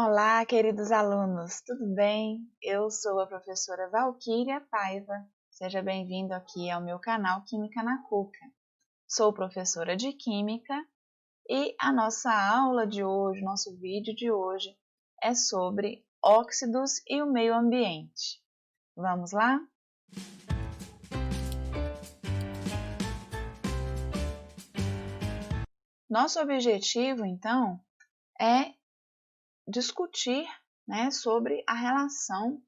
Olá, queridos alunos, tudo bem? Eu sou a professora Valquíria Paiva. Seja bem-vindo aqui ao meu canal Química na Cuca. Sou professora de Química e a nossa aula de hoje, nosso vídeo de hoje, é sobre óxidos e o meio ambiente. Vamos lá? Nosso objetivo, então, é discutir, sobre a relação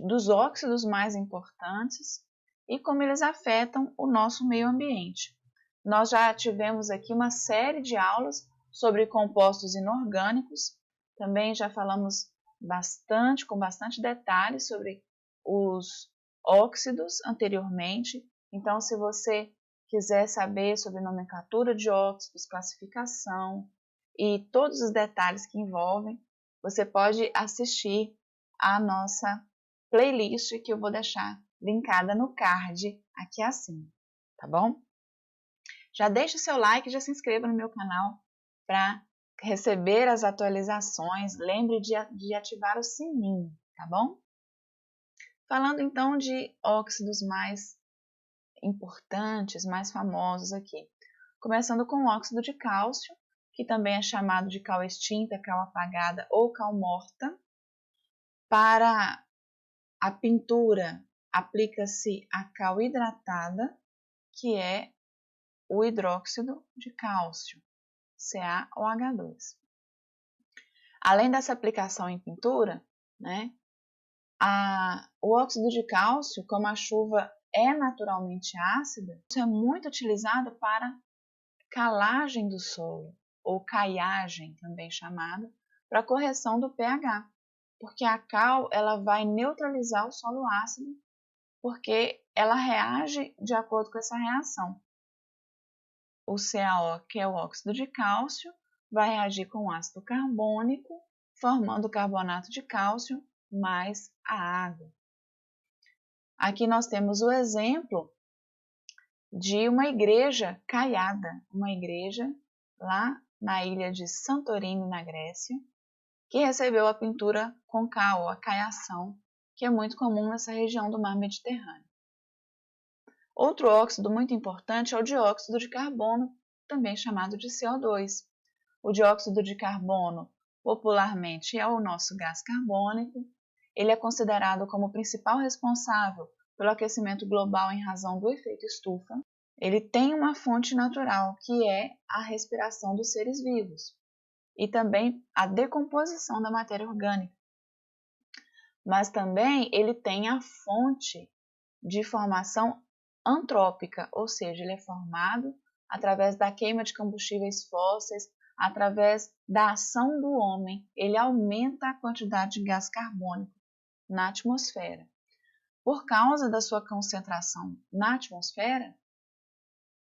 dos óxidos mais importantes e como eles afetam o nosso meio ambiente. Nós já tivemos aqui uma série de aulas sobre compostos inorgânicos, também já falamos com bastante detalhes sobre os óxidos anteriormente. Então, se você quiser saber sobre nomenclatura de óxidos, classificação e todos os detalhes que envolvem, você pode assistir a nossa playlist que eu vou deixar linkada no card aqui acima, tá bom? Já deixa o seu like e já se inscreva no meu canal para receber as atualizações. Lembre de ativar o sininho, tá bom? Falando então de óxidos mais importantes, mais famosos aqui. Começando com o óxido de cálcio, que também é chamado de cal extinta, cal apagada ou cal morta. Para a pintura, aplica-se a cal hidratada, que é o hidróxido de cálcio, CaOH2. Além dessa aplicação em pintura, o óxido de cálcio, como a chuva é naturalmente ácida, isso é muito utilizado para calagem do solo, ou caiagem, também chamada, para correção do pH, porque a cal ela vai neutralizar o solo ácido, porque ela reage de acordo com essa reação. O CaO, que é o óxido de cálcio, vai reagir com o ácido carbônico, formando carbonato de cálcio mais a água. Aqui nós temos o exemplo de uma igreja caiada, uma igreja lá na ilha de Santorini, na Grécia, que recebeu a pintura com cal, a caiação, que é muito comum nessa região do mar Mediterrâneo. Outro óxido muito importante é o dióxido de carbono, também chamado de CO2. O dióxido de carbono, popularmente, é o nosso gás carbônico. Ele é considerado como o principal responsável pelo aquecimento global em razão do efeito estufa. Ele tem uma fonte natural, que é a respiração dos seres vivos, e também a decomposição da matéria orgânica. Mas também ele tem a fonte de formação antrópica, ou seja, ele é formado através da queima de combustíveis fósseis, através da ação do homem. Ele aumenta a quantidade de gás carbônico na atmosfera. Por causa da sua concentração na atmosfera,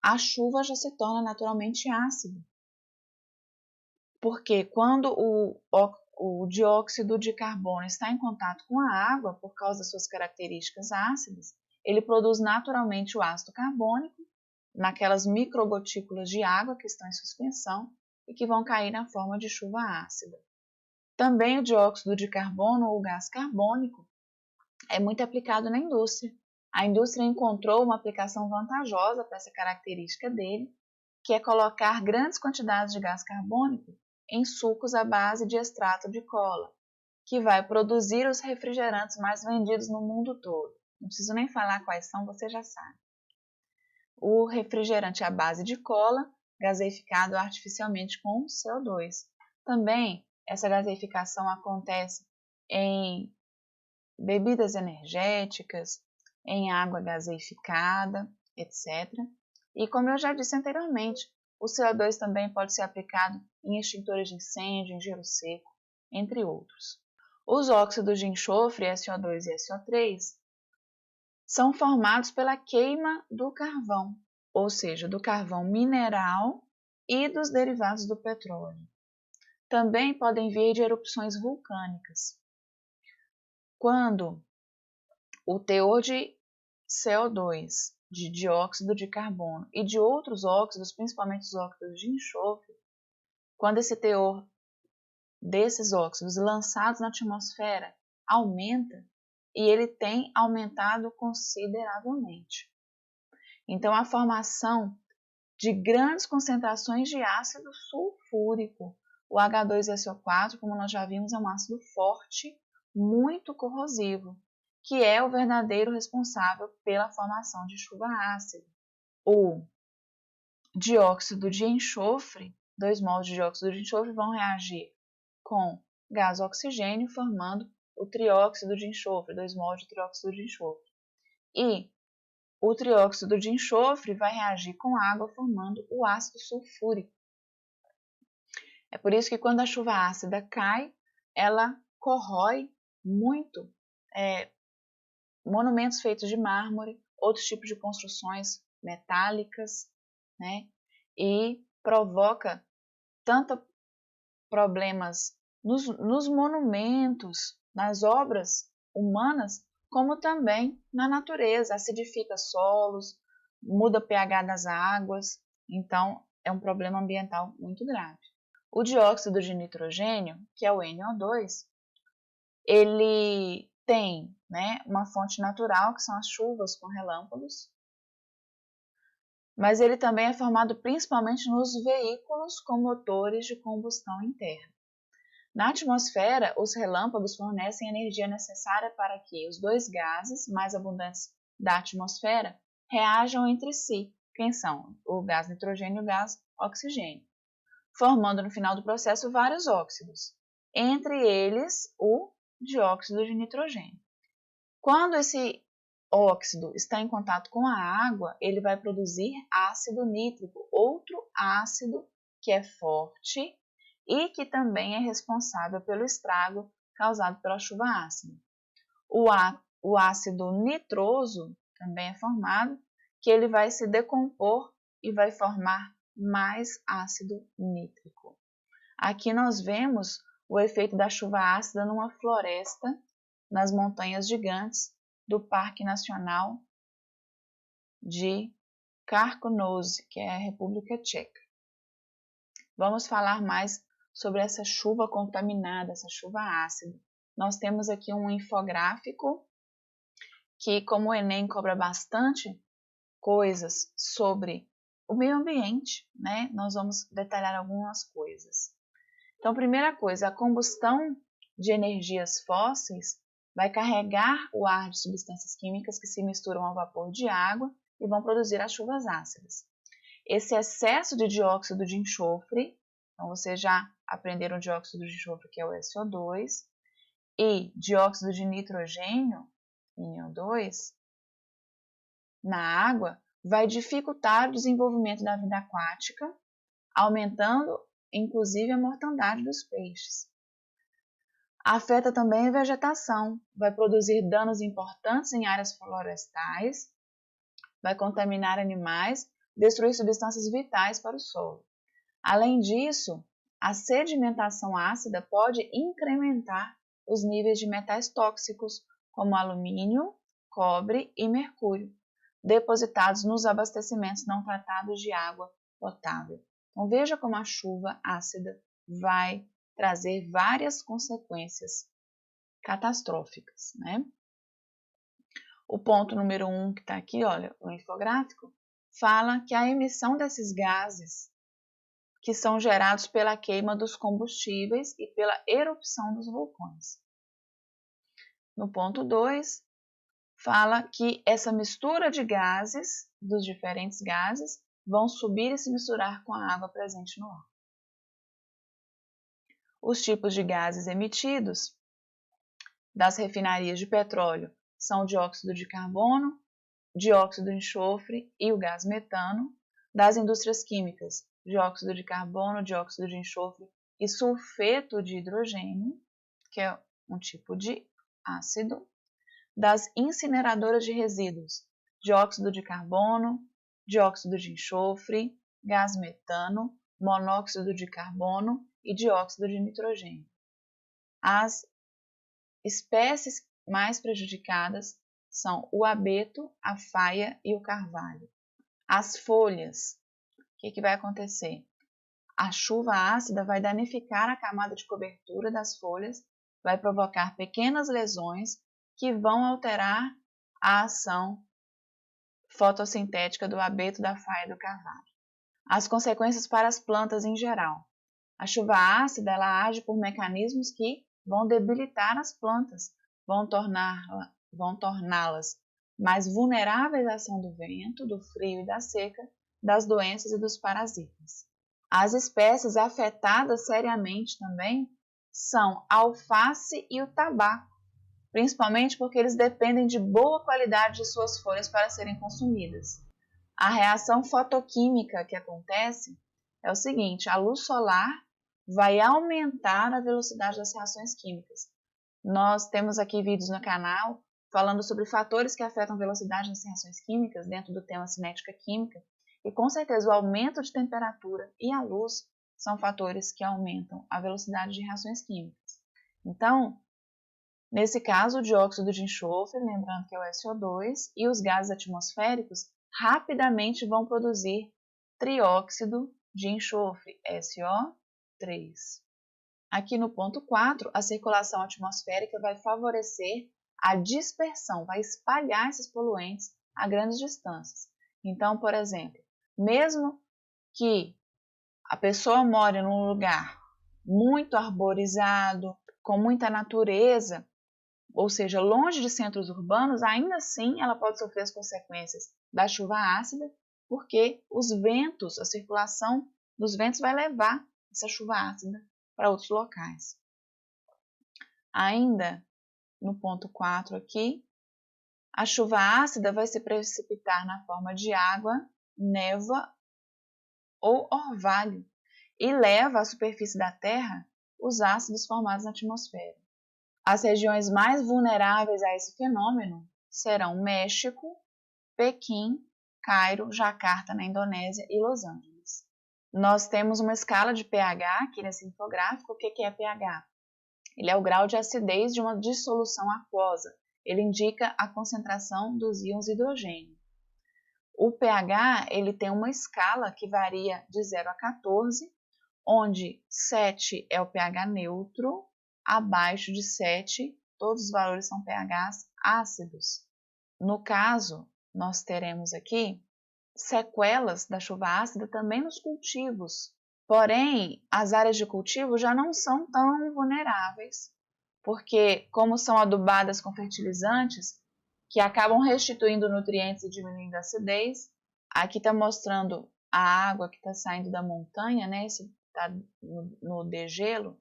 a chuva já se torna naturalmente ácida. Porque quando o dióxido de carbono está em contato com a água, por causa das suas características ácidas, ele produz naturalmente o ácido carbônico naquelas microgotículas de água que estão em suspensão e que vão cair na forma de chuva ácida. Também o dióxido de carbono ou gás carbônico é muito aplicado na indústria. A indústria encontrou uma aplicação vantajosa para essa característica dele, que é colocar grandes quantidades de gás carbônico em sucos à base de extrato de cola, que vai produzir os refrigerantes mais vendidos no mundo todo. Não preciso nem falar quais são, você já sabe. O refrigerante à base de cola, gaseificado artificialmente com CO2. Também essa gaseificação acontece em bebidas energéticas, em água gaseificada, etc. E como eu já disse anteriormente, o CO2 também pode ser aplicado em extintores de incêndio, em gelo seco, entre outros. Os óxidos de enxofre, SO2 e SO3, são formados pela queima do carvão, ou seja, do carvão mineral e dos derivados do petróleo. Também podem vir de erupções vulcânicas. Quando o teor de CO2, de dióxido de carbono e de outros óxidos, principalmente os óxidos de enxofre, quando esse teor desses óxidos lançados na atmosfera aumenta e ele tem aumentado consideravelmente. Então, a formação de grandes concentrações de ácido sulfúrico. O H2SO4, como nós já vimos, é um ácido forte, muito corrosivo, que é o verdadeiro responsável pela formação de chuva ácida. O dióxido de enxofre, 2 mols de dióxido de enxofre vão reagir com gás oxigênio, formando o trióxido de enxofre, 2 mols de trióxido de enxofre. E o trióxido de enxofre vai reagir com água, formando o ácido sulfúrico. É por isso que quando a chuva ácida cai, ela corrói muito monumentos feitos de mármore, outros tipos de construções metálicas, né? E provoca tanto problemas nos monumentos, nas obras humanas, como também na natureza, acidifica solos, muda o pH das águas, então é um problema ambiental muito grave. O dióxido de nitrogênio, que é o NO2, ele tem, né, uma fonte natural, que são as chuvas com relâmpagos, mas ele também é formado principalmente nos veículos com motores de combustão interna. Na atmosfera, os relâmpagos fornecem a energia necessária para que os dois gases mais abundantes da atmosfera reajam entre si, quem são o gás nitrogênio e o gás oxigênio, formando no final do processo vários óxidos, entre eles o dióxido de nitrogênio. Quando esse óxido está em contato com a água, ele vai produzir ácido nítrico, outro ácido que é forte e que também é responsável pelo estrago causado pela chuva ácida. O ácido nitroso também é formado, que ele vai se decompor e vai formar mais ácido nítrico. Aqui nós vemos o efeito da chuva ácida numa floresta nas montanhas gigantes do Parque Nacional de Karkonoše, que é a República Tcheca. Vamos falar mais sobre essa chuva contaminada, essa chuva ácida. Nós temos aqui um infográfico que, como o Enem cobra bastante coisas sobre o meio ambiente, né, nós vamos detalhar algumas coisas. Então, primeira coisa, a combustão de energias fósseis vai carregar o ar de substâncias químicas que se misturam ao vapor de água e vão produzir as chuvas ácidas. Esse excesso de dióxido de enxofre, então vocês já aprenderam dióxido de enxofre, que é o SO2, e dióxido de nitrogênio, NO2, na água, vai dificultar o desenvolvimento da vida aquática, aumentando inclusive a mortandade dos peixes. Afeta também a vegetação, vai produzir danos importantes em áreas florestais, vai contaminar animais, destruir substâncias vitais para o solo. Além disso, a sedimentação ácida pode incrementar os níveis de metais tóxicos, como alumínio, cobre e mercúrio, depositados nos abastecimentos não tratados de água potável. Então, veja como a chuva ácida vai trazer várias consequências catastróficas, né? O ponto número 1 que está aqui, olha, o infográfico, fala que a emissão desses gases que são gerados pela queima dos combustíveis e pela erupção dos vulcões. No ponto 2, fala que essa mistura de gases, dos diferentes gases, vão subir e se misturar com a água presente no ar. Os tipos de gases emitidos das refinarias de petróleo são o dióxido de carbono, dióxido de enxofre e o gás metano. Das indústrias químicas, dióxido de carbono, dióxido de enxofre e sulfeto de hidrogênio, que é um tipo de ácido. Das incineradoras de resíduos, dióxido de carbono, dióxido de enxofre, gás metano, monóxido de carbono e dióxido de nitrogênio. As espécies mais prejudicadas são o abeto, a faia e o carvalho. As folhas, o que vai acontecer? a chuva ácida vai danificar a camada de cobertura das folhas, vai provocar pequenas lesões que vão alterar a ação fotossintética do abeto, da faia e do carvalho. As consequências para as plantas em geral. A chuva ácida ela age por mecanismos que vão debilitar as plantas, vão torná-las mais vulneráveis à ação do vento, do frio e da seca, das doenças e dos parasitas. As espécies afetadas seriamente também são a alface e o tabaco, principalmente porque eles dependem de boa qualidade de suas folhas para serem consumidas. A reação fotoquímica que acontece é o seguinte: a luz solar vai aumentar a velocidade das reações químicas. Nós temos aqui vídeos no canal falando sobre fatores que afetam a velocidade das reações químicas dentro do tema cinética química, e com certeza o aumento de temperatura e a luz são fatores que aumentam a velocidade de reações químicas. Então, nesse caso, o dióxido de enxofre, lembrando que é o SO2, e os gases atmosféricos rapidamente vão produzir trióxido de enxofre, SO3. Aqui no ponto 4, a circulação atmosférica vai favorecer a dispersão, vai espalhar esses poluentes a grandes distâncias. Então, por exemplo, mesmo que a pessoa more num lugar muito arborizado, com muita natureza, ou seja, longe de centros urbanos, ainda assim ela pode sofrer as consequências da chuva ácida, porque os ventos, a circulação dos ventos vai levar essa chuva ácida para outros locais. Ainda no ponto 4 aqui, a chuva ácida vai se precipitar na forma de água, névoa ou orvalho e leva à superfície da Terra os ácidos formados na atmosfera. As regiões mais vulneráveis a esse fenômeno serão México, Pequim, Cairo, Jacarta, na Indonésia e Los Angeles. Nós temos uma escala de pH aqui nesse infográfico. O que é pH? Ele é o grau de acidez de uma dissolução aquosa. Ele indica a concentração dos íons hidrogênio. O pH ele tem uma escala que varia de 0 a 14, onde 7 é o pH neutro, abaixo de 7, todos os valores são pHs ácidos. No caso, nós teremos aqui sequelas da chuva ácida também nos cultivos. Porém, as áreas de cultivo já não são tão vulneráveis, porque como são adubadas com fertilizantes, que acabam restituindo nutrientes e diminuindo a acidez, aqui está mostrando a água que está saindo da montanha, né? Esse está no degelo.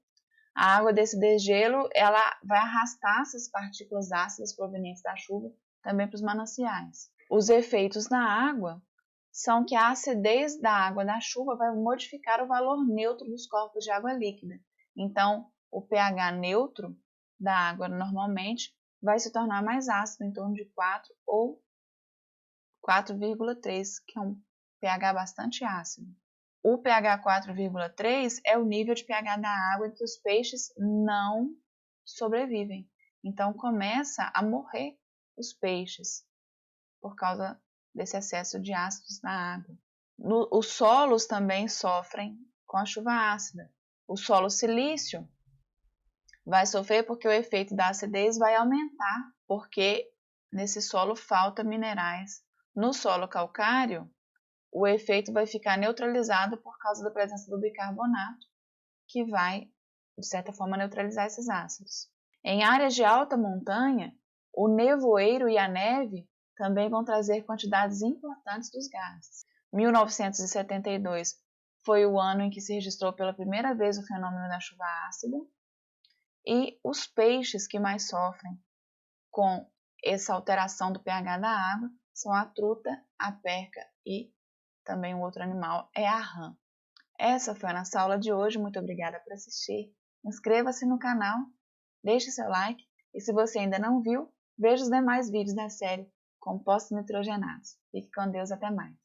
A água desse degelo ela vai arrastar essas partículas ácidas provenientes da chuva também para os mananciais. Os efeitos na água são que a acidez da água da chuva vai modificar o valor neutro dos corpos de água líquida. Então, o pH neutro da água normalmente vai se tornar mais ácido, em torno de 4 ou 4,3, que é um pH bastante ácido. O pH 4,3 é o nível de pH da água em que os peixes não sobrevivem. Então, começa a morrer os peixes por causa desse excesso de ácidos na água. Os solos também sofrem com a chuva ácida. O solo silício vai sofrer porque o efeito da acidez vai aumentar, porque nesse solo falta minerais. No solo calcário, o efeito vai ficar neutralizado por causa da presença do bicarbonato, que vai, de certa forma, neutralizar esses ácidos. Em áreas de alta montanha, o nevoeiro e a neve também vão trazer quantidades importantes dos gases. 1972 foi o ano em que se registrou pela primeira vez o fenômeno da chuva ácida, e os peixes que mais sofrem com essa alteração do pH da água são a truta, a perca e também um outro animal é a rã. Essa foi a nossa aula de hoje, muito obrigada por assistir. Inscreva-se no canal, deixe seu like e se você ainda não viu, veja os demais vídeos da série Compostos Nitrogenados. Fique com Deus, até mais.